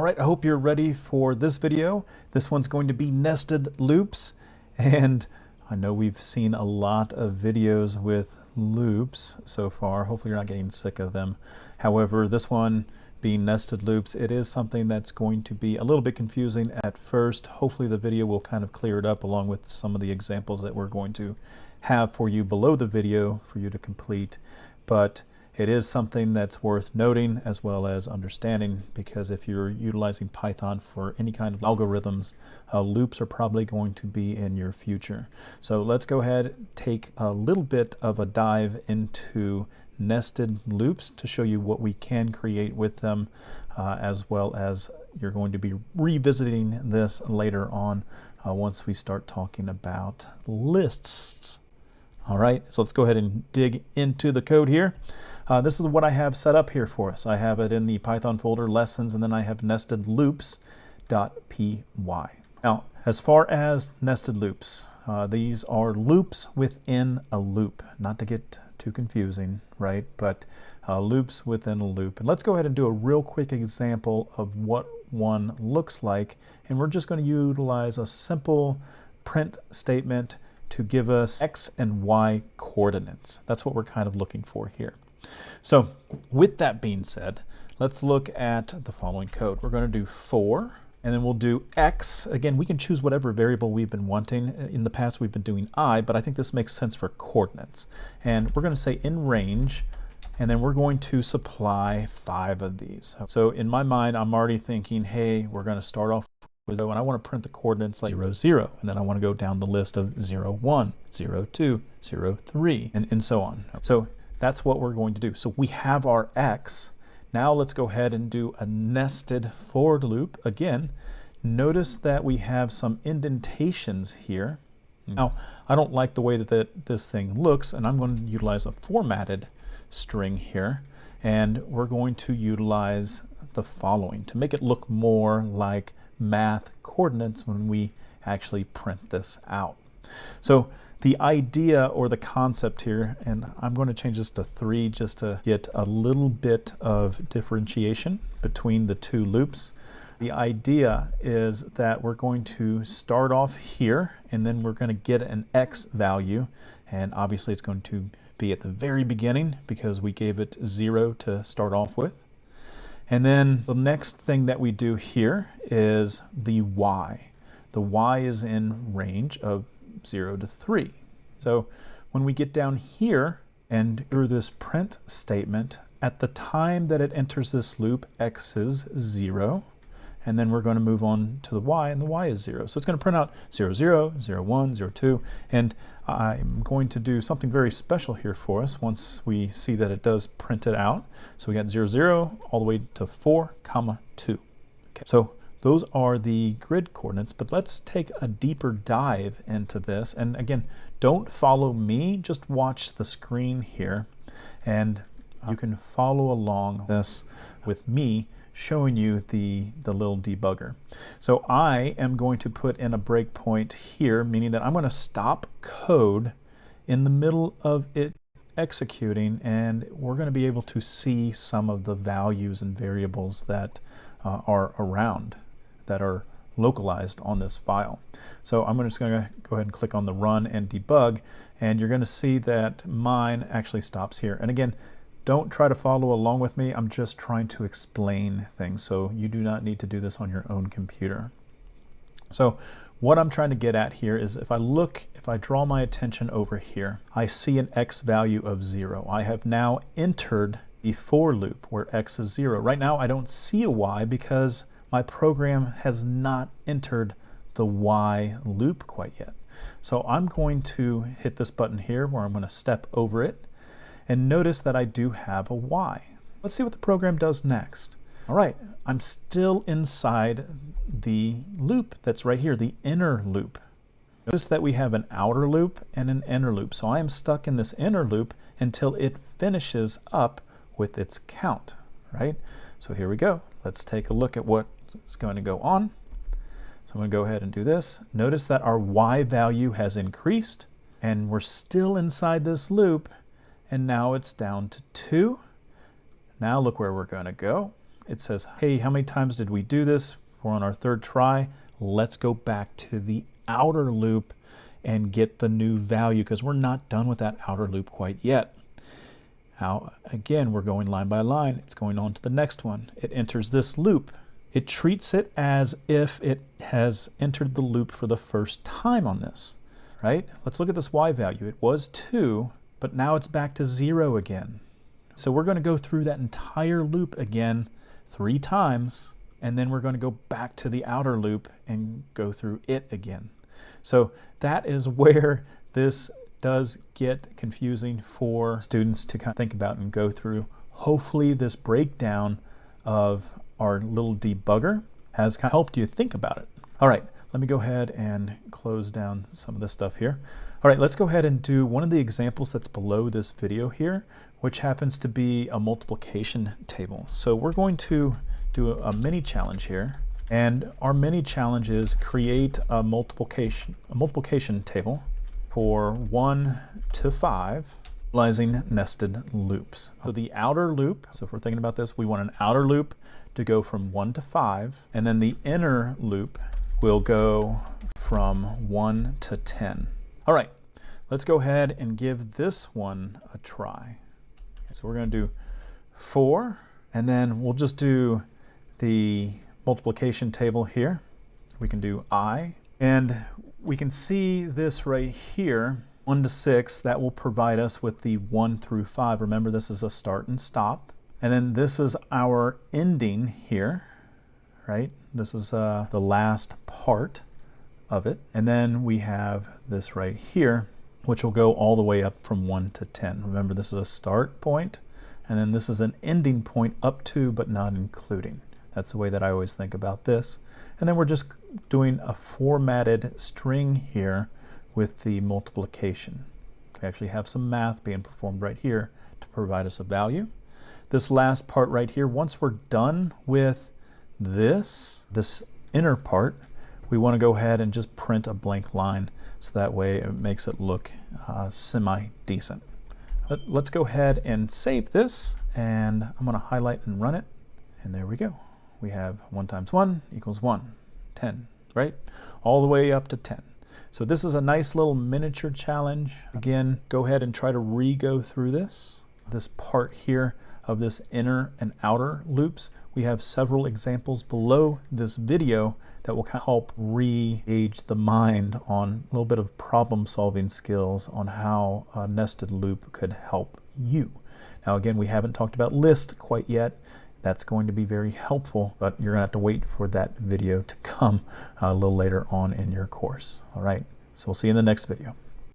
All right, I hope you're ready for this video. This one's going to be nested loops, and I know we've seen a lot of videos with loops so far. Hopefully you're not getting sick of them. However, this one being nested loops, it is something that's going to be a little bit confusing at first. Hopefully the video will kind of clear it up along with some of the examples that we're going to have for you below the video for you to complete. But it is something that's worth noting as well as understanding, because if you're utilizing Python for any kind of algorithms, loops are probably going to be in your future. So let's go ahead and take a little bit of a dive into nested loops to show you what we can create with them, as well as you're going to be revisiting this later on once we start talking about lists. All right, so let's go ahead and dig into the code here. This is what I have set up here for us. I have it in the Python folder, lessons, and then I have nested loops.py. Now, as far as nested loops, these are loops within a loop. Not to get too confusing, right? But loops within a loop. And let's go ahead and do a real quick example of what one looks like. And we're just going to utilize a simple print statement to give us x and y coordinates. That's what we're kind of looking for here. So with that being said, let's look at the following code. We're going to do for, and then we'll do x. Again, we can choose whatever variable we've been wanting. In the past we've been doing I, but I think this makes sense for coordinates. And we're going to say in range, and then we're going to supply 5 of these. So in my mind, I'm already thinking, hey, we're going to start off with 0, and I want to print the coordinates like 0, 0, and then I want to go down the list of 0, 1, 0, 2, 0, 3, and so on. So that's what we're going to do. So we have our x. Now let's go ahead and do a nested for loop. Again, notice that we have some indentations here. Now, I don't like the way that this thing looks, and I'm going to utilize a formatted string here, and we're going to utilize the following to make it look more like math coordinates when we actually print this out. So the idea or the concept here, and I'm going to change this to 3 just to get a little bit of differentiation between the two loops. The idea is that we're going to start off here, and then we're going to get an x value, and obviously it's going to be at the very beginning because we gave it 0 to start off with. And then the next thing that we do here is the y. The y is in range of 0 to 3. So when we get down here and through this print statement, at the time that it enters this loop, x is 0, and then we're going to move on to the y, and the y is 0. So it's going to print out 0, 0, 0, 1, 0, 2, and I'm going to do something very special here for us once we see that it does print it out. So we got 0, 0, all the way to 4, comma 2. Okay. So those are the grid coordinates, but let's take a deeper dive into this. And again, don't follow me, just watch the screen here, and you can follow along this with me showing you the little debugger. So I am going to put in a breakpoint here, meaning that I'm going to stop code in the middle of it executing, and we're going to be able to see some of the values and variables that are around, that are localized on this file. So I'm just going to go ahead and click on the run and debug, and you're going to see that mine actually stops here. And again, don't try to follow along with me. I'm just trying to explain things, so you do not need to do this on your own computer. So what I'm trying to get at here is if I draw my attention over here, I see an x value of 0. I have now entered the for loop where x is 0. Right now I don't see a y because my program has not entered the y loop quite yet. So I'm going to hit this button here where I'm going to step over it, and notice that I do have a y. Let's see what the program does next. All right, I'm still inside the loop that's right here, the inner loop. Notice that we have an outer loop and an inner loop. So I am stuck in this inner loop until it finishes up with its count, right? So here we go. Let's take a look at what is going to go on. So I'm going to go ahead and do this. Notice that our y value has increased, and we're still inside this loop, and now it's down to 2. Now look where we're going to go. it says, hey, how many times did we do this? We're on our third try. Let's go back to the outer loop and get the new value, because we're not done with that outer loop quite yet. Now, again, we're going line by line. It's going on to the next one. It enters this loop. It treats it as if it has entered the loop for the first time on this, right? Let's look at this y value. It was 2, but now it's back to 0 again. So we're going to go through that entire loop again 3 times, and then we're going to go back to the outer loop and go through it again. So that is where this does get confusing for students to kind of think about and go through. Hopefully this breakdown of our little debugger has kind of helped you think about it. All right, let me go ahead and close down some of this stuff here. All right, let's go ahead and do one of the examples that's below this video here, which happens to be a multiplication table. So we're going to do a mini challenge here, and our mini challenge is create a multiplication table for 1 to 5 utilizing nested loops. So the outer loop, so if we're thinking about this, we want an outer loop to go from 1 to 5, and then the inner loop will go from 1 to 10. All right, let's go ahead and give this one a try. So we're going to do 4, and then we'll just do the multiplication table here. We can do I, and we can see this right here, 1 to 6, that will provide us with the 1 through 5. Remember, this is a start and stop. And then this is our ending here, right? This is the last part of it. And then we have this right here, which will go all the way up from 1 to 10. Remember, this is a start point, and then this is an ending point up to, but not including. That's the way that I always think about this. And then we're just doing a formatted string here with the multiplication. We actually have some math being performed right here to provide us a value. This last part right here, once we're done with this inner part, we want to go ahead and just print a blank line, so that way it makes it look semi-decent. Let's go ahead and save this, and I'm going to highlight and run it, and there we go. We have 1 times 1 equals 1, 10, right? All the way up to 10. So this is a nice little miniature challenge. Again, go ahead and try to re-go through this part here of this inner and outer loops. We have several examples below this video that will kind of help re-age the mind on a little bit of problem solving skills on how a nested loop could help you. Now again, we haven't talked about list quite yet. That's going to be very helpful, but you're gonna have to wait for that video to come a little later on in your course. All right, so we'll see you in the next video.